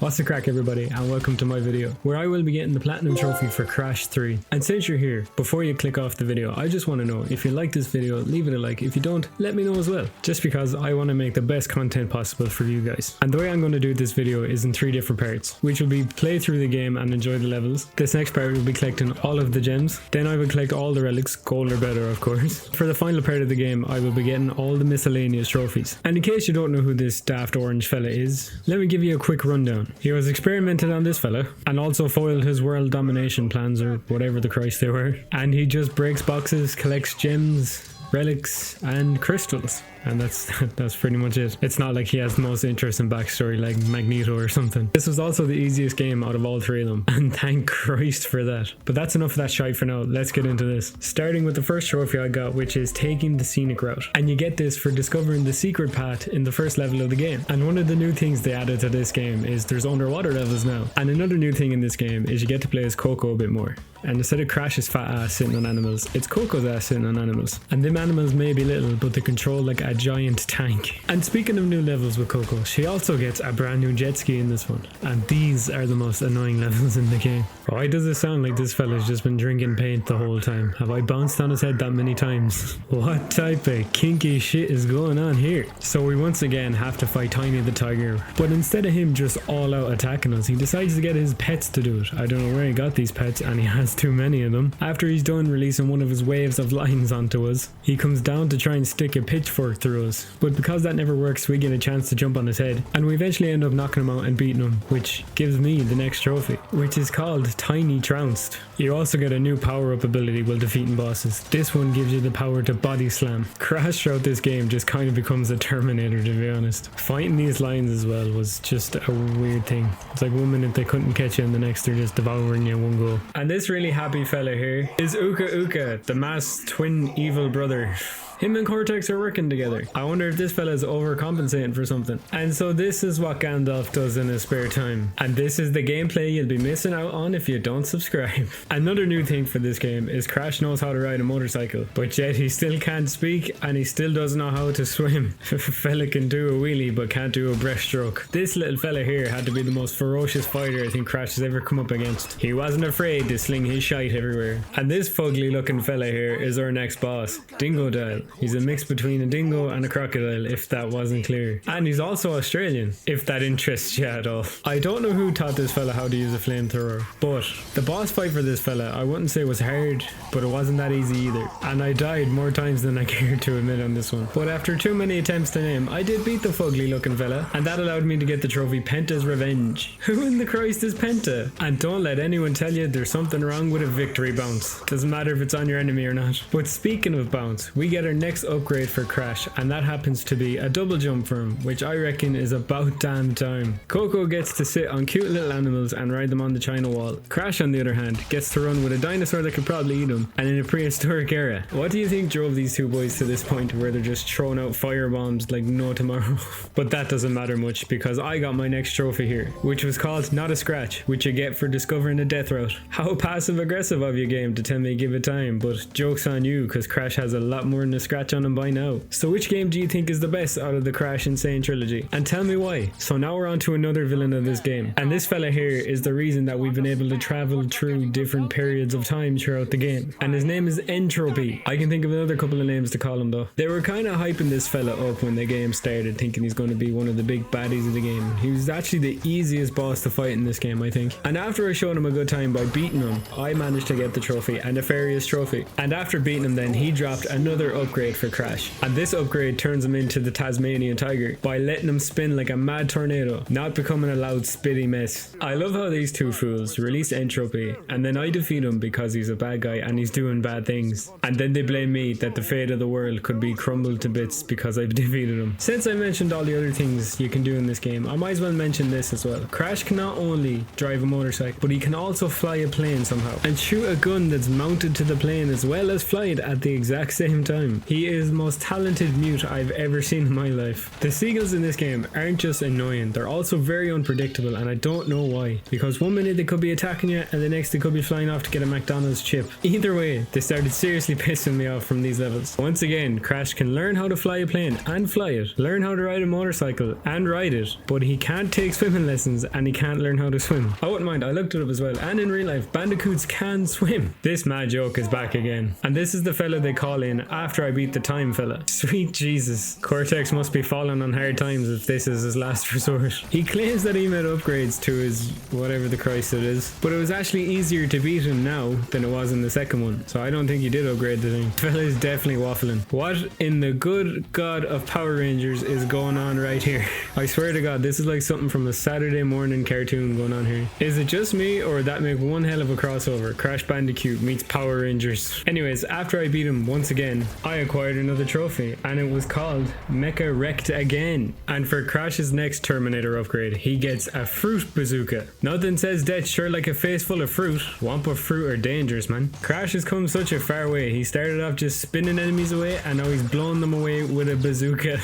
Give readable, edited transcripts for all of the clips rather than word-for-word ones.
What's the crack, everybody, and welcome to my video where I will be getting the platinum trophy for Crash 3. And since you're here, before you click off the video, I just want to know if you like this video, leave it a like. If you don't, let me know as well, just because I want to make the best content possible for you guys. And the way I'm going to do this video is in 3 different parts, which will be play through the game and enjoy the levels. This next part will be collecting all of the gems. Then I will collect all the relics, gold or better of course. For the final part of the game, I will be getting all the miscellaneous trophies. And in case you don't know who this daft orange fella is, let me give you a quick rundown. He was experimented on this fella and also foiled his world domination plans, or whatever the Christ they were. And he just breaks boxes, collects gems, relics and crystals, and that's pretty much it. It's not like he has the most interesting backstory like Magneto or something. This was also the easiest game out of all 3 of them, and thank Christ for that. But that's enough of that shite for now. Let's get into this, starting with the first trophy I got, which is taking the scenic route. And you get this for discovering the secret path in the first level of the game. And one of the new things they added to this game is there's underwater levels now. And another new thing in this game is you get to play as Coco a bit more. And instead of Crash's fat ass sitting on animals, it's Coco's ass sitting on animals. And them animals may be little, but they control like a giant tank. And speaking of new levels with Coco, she also gets a brand new jet ski in this one. And these are the most annoying levels in the game. Why does it sound like this fella's just been drinking paint the whole time? Have I bounced on his head that many times? What type of kinky shit is going on here? So we once again have to fight Tiny the Tiger. But instead of him just all out attacking us, he decides to get his pets to do it. I don't know where he got these pets, and he has too many of them. After he's done releasing one of his waves of lines onto us, he comes down to try and stick a pitchfork through us. But because that never works, we get a chance to jump on his head, and we eventually end up knocking him out and beating him, which gives me the next trophy, which is called Tiny Trounced. You also get a new power-up ability while defeating bosses. This one gives you the power to body slam. Crash throughout this game just kind of becomes a Terminator, to be honest. Fighting these lines as well was just a weird thing. It's like 1 minute they couldn't catch you and the next they're just devouring you in one go. And this really happy fella here is Uka Uka, the masked twin evil brother. Him and Cortex are working together. I wonder if this fella is overcompensating for something. And so this is what Gandalf does in his spare time. And this is the gameplay you'll be missing out on if you don't subscribe. Another new thing for this game is Crash knows how to ride a motorcycle, but yet he still can't speak and he still doesn't know how to swim. Fella can do a wheelie but can't do a breaststroke. This little fella here had to be the most ferocious fighter I think Crash has ever come up against. He wasn't afraid to sling his shite everywhere. And this fugly looking fella here is our next boss, Dingodile. He's a mix between a dingo and a crocodile, if that wasn't clear. And he's also Australian, if that interests you at all. I don't know who taught this fella how to use a flamethrower, but the boss fight for this fella I wouldn't say was hard, but it wasn't that easy either. And I died more times than I care to admit on this one. But after too many attempts to name, I did beat the fugly looking fella, and that allowed me to get the trophy Penta's Revenge. Who in the Christ is Penta? And don't let anyone tell you there's something wrong with a victory bounce. Doesn't matter if it's on your enemy or not. But speaking of bounce, we get our next upgrade for Crash, and that happens to be a double jump for him, which I reckon is about damn time. Coco gets to sit on cute little animals and ride them on the China wall. Crash, on the other hand, gets to run with a dinosaur that could probably eat him, and in a prehistoric era. What do you think drove these 2 boys to this point where they're just throwing out fire bombs like no tomorrow? But that doesn't matter much, because I got my next trophy here, which was called Not a Scratch, which you get for discovering the death route. How passive aggressive of your game to tell me give it time, but joke's on you, because Crash has a lot more than a scratch on him by now. So which game do you think is the best out of the Crash n.sane trilogy? And tell me why. So now we're on to another villain of this game, and this fella here is the reason that we've been able to travel through different periods of time throughout the game, and his name is Entropy. I can think of another couple of names to call him though. They were kind of hyping this fella up when the game started, thinking he's going to be one of the big baddies of the game. He was actually the easiest boss to fight in this game, I think. And after I showed him a good time by beating him, I managed to get the trophy, a nefarious trophy. And after beating him then, he dropped another upgrade for Crash. And this upgrade turns him into the Tasmanian tiger by letting him spin like a mad tornado, not becoming a loud spitty mess. I love how these 2 fools release Entropy, and then I defeat him because he's a bad guy and he's doing bad things. And then they blame me that the fate of the world could be crumbled to bits because I've defeated him. Since I mentioned all the other things you can do in this game, I might as well mention this as well. Crash can not only drive a motorcycle, but he can also fly a plane somehow, and shoot a gun that's mounted to the plane as well as fly it at the exact same time. He is the most talented mute I've ever seen in my life. The seagulls in this game aren't just annoying, they're also very unpredictable, and I don't know why. Because one minute they could be attacking you and the next they could be flying off to get a McDonald's chip. Either way, they started seriously pissing me off from these levels. Once again, Crash can learn how to fly a plane and fly it, learn how to ride a motorcycle and ride it, but he can't take swimming lessons and he can't learn how to swim. I wouldn't mind, I looked it up as well, and in real life, bandicoots can swim. This mad joke is back again. And this is the fella they call in after I beat the time fella. Sweet Jesus. Cortex must be falling on hard times if this is his last resort. He claims that he made upgrades to his whatever the Christ it is, but it was actually easier to beat him now than it was in the second one. So I don't think he did upgrade the thing. The fella is definitely waffling. What in the good God of Power Rangers is going on right here? I swear to God, this is like something from a Saturday morning cartoon going on here. Is it just me, or would that make one hell of a crossover? Crash Bandicoot meets Power Rangers. Anyways, after I beat him once again, I acquired another trophy, and it was called Mecha Wrecked Again. And for Crash's next Terminator upgrade, he gets a fruit bazooka. Nothing says death sure like a face full of fruit. Wampa fruit are dangerous, man. Crash has come such a far way. He started off just spinning enemies away, and now he's blowing them away with a bazooka.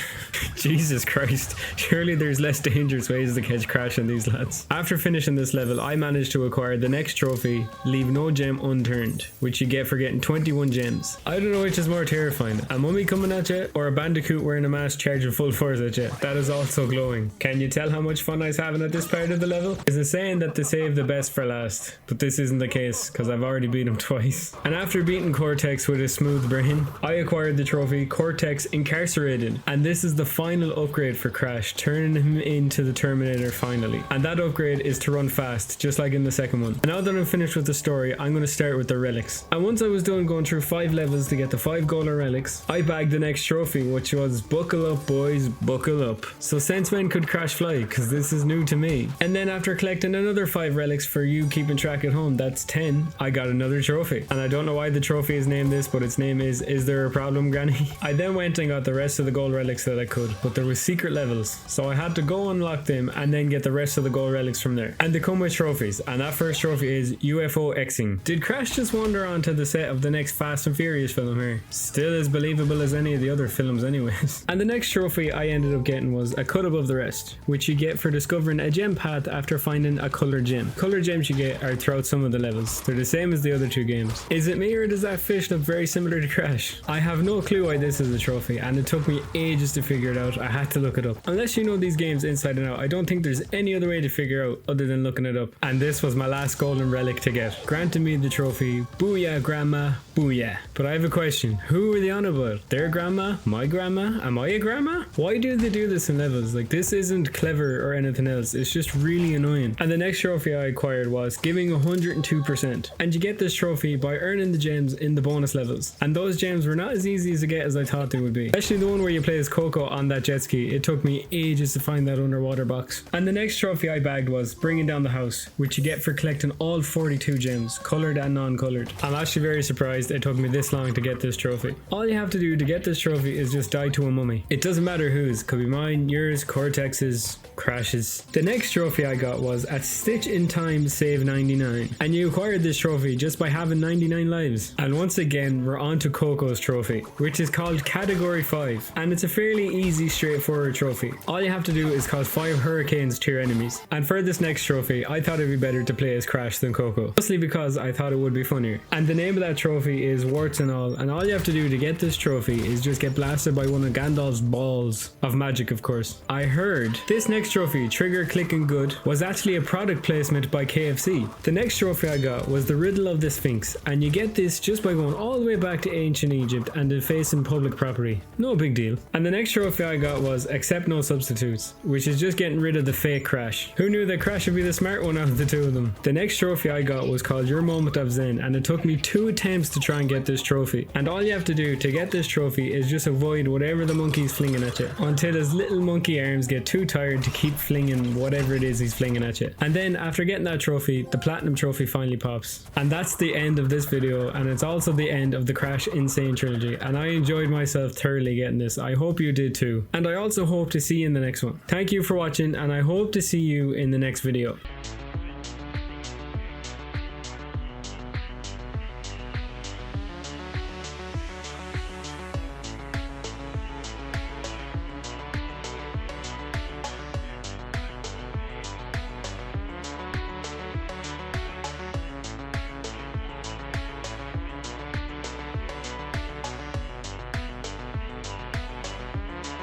Jesus Christ. Surely there's less dangerous ways to catch Crash in these lads. After finishing this level, I managed to acquire the next trophy, Leave No Gem Unturned, which you get for getting 21 gems. I don't know which is more terrifying, a mummy coming at you or a bandicoot wearing a mask charging full force at you. That is also glowing. Can you tell how much fun I was having at this part of the level? Is it saying that they save the best for last? But this isn't the case, because I've already beat him twice. And after beating Cortex with a smooth brain, I acquired the trophy Cortex Incarcerated, and this is the final upgrade for Crash, turning him into the Terminator finally. And that upgrade is to run fast, just like in the second one. And now that I'm finished with the story, I'm going to start with the relics. And once I was done going through 5 levels to get the 5 golden relics, I bagged the next trophy, which was buckle up boys, buckle up. So since when could Crash fly? Because this is new to me. And then after collecting another 5 relics for you keeping track at home, that's 10, I got another trophy. And I don't know why the trophy is named this, but its name is There a Problem, Granny? I then went and got the rest of the gold relics that I could, but there was secret levels, so I had to go unlock them and then get the rest of the gold relics from there. And they come with trophies, and that first trophy is UFO Xing. Did Crash just wander onto the set of the next Fast and Furious film here? Still as believable as any of the other films anyways. And the next trophy I ended up getting was a cut above the rest, which you get for discovering a gem path after finding a colored gem. Colored gems you get are throughout some of the levels. They're the same as the other 2 games. Is it me, or does that fish look very similar to Crash? I have no clue why this is a trophy, and it took me ages to figure it out. I had to look it up. Unless you know these games inside and out, I don't think there's any other way to figure out other than looking it up. And this was my last golden relic to get, granting me the trophy Booyah Grandma, booyah. But I have a question. Who are they on about? Their grandma? My grandma? Am I a grandma? Why do they do this in levels? Like, this isn't clever or anything else. It's just really annoying. And the next trophy I acquired was giving 102%. And you get this trophy by earning the gems in the bonus levels. And those gems were not as easy to get as I thought they would be. Especially the one where you play as Coco on that jet ski. It took me ages to find that underwater box. And the next trophy I bagged was bringing down the house, which you get for collecting all 42 gems, colored and non-colored. I'm actually very surprised it took me this long to get this trophy. All you have to do to get this trophy is just die to a mummy. It doesn't matter whose, could be mine, yours, Cortex's, Crash's. The next trophy I got was at Stitch in Time Save 99, and you acquired this trophy just by having 99 lives. And once again, we're on to Coco's trophy, which is called Category 5, and it's a fairly easy, straightforward trophy. All you have to do is cause 5 hurricanes to your enemies. And for this next trophy, I thought it'd be better to play as Crash than Coco, mostly because I thought it would be funnier. And the name of that trophy is Warts and All, and all you have to do to get this trophy is just get blasted by one of Gandalf's balls of magic, of course. I heard this next trophy, Trigger Clicking Good, was actually a product placement by KFC. The next trophy I got was the Riddle of the Sphinx, and you get this just by going all the way back to ancient Egypt and defacing public property. No big deal. And the next trophy I got was Accept No Substitutes, which is just getting rid of the fake Crash. Who knew that Crash would be the smart one out of the 2 of them? The next trophy I got was called Your Moment of Zen, and it took me 2 attempts to try and get this trophy. And all you have to do to get this trophy is just avoid whatever the monkey's flinging at you, until his little monkey arms get too tired to keep flinging whatever it is he's flinging at you. And then after getting that trophy, the platinum trophy finally pops. And that's the end of this video, and it's also the end of the Crash n.sane trilogy, and I enjoyed myself thoroughly getting this. I hope you did too, and I also hope to see you in the next one. Thank you for watching, and I hope to see you in the next video.